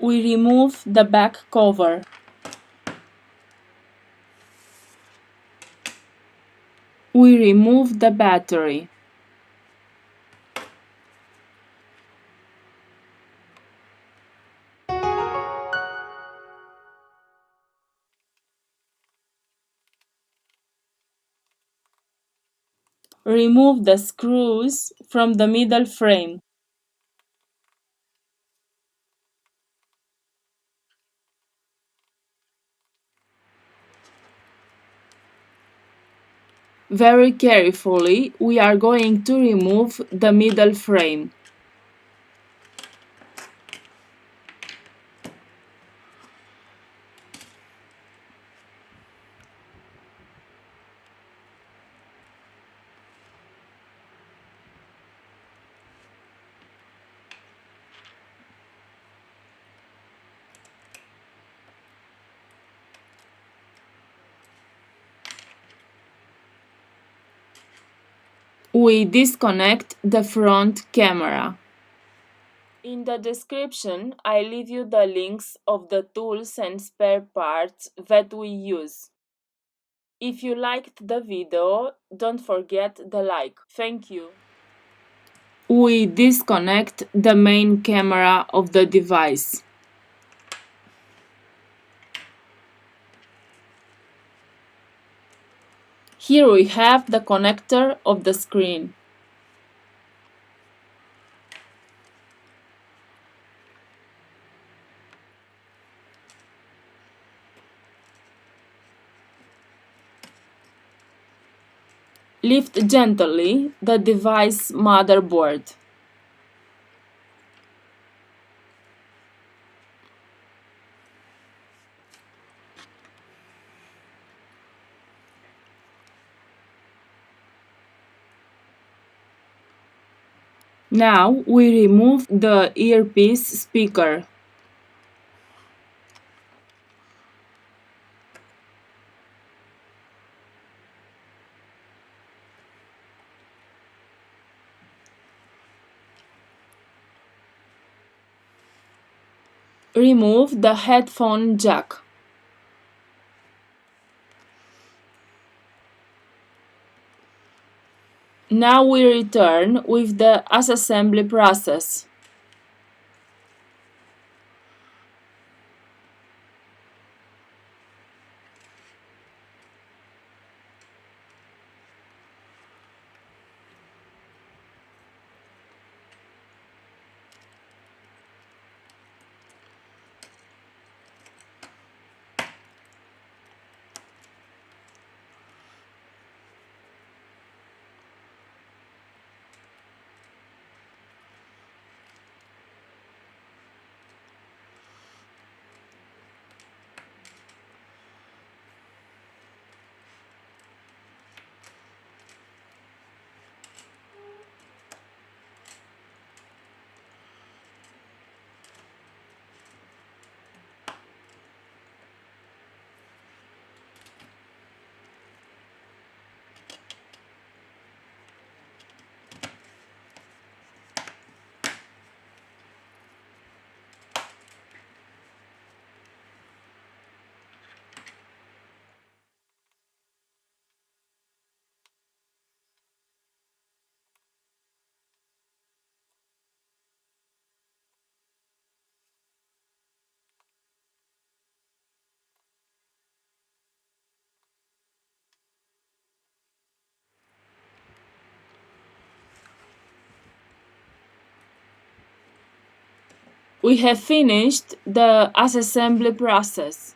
We remove the back cover. We remove the battery. Remove the screws from the middle frame. Very carefully, we are going to remove the middle frame. We disconnect the front camera. In the description, I leave you the links of the tools and spare parts that we use. If you liked the video, don't forget the like. Thank you. We disconnect the main camera of the device. Here we have the connector of the screen. Lift gently the device motherboard. Now we remove the earpiece speaker. Remove the headphone jack. Now we return with the assembly process. We have finished the assembly process.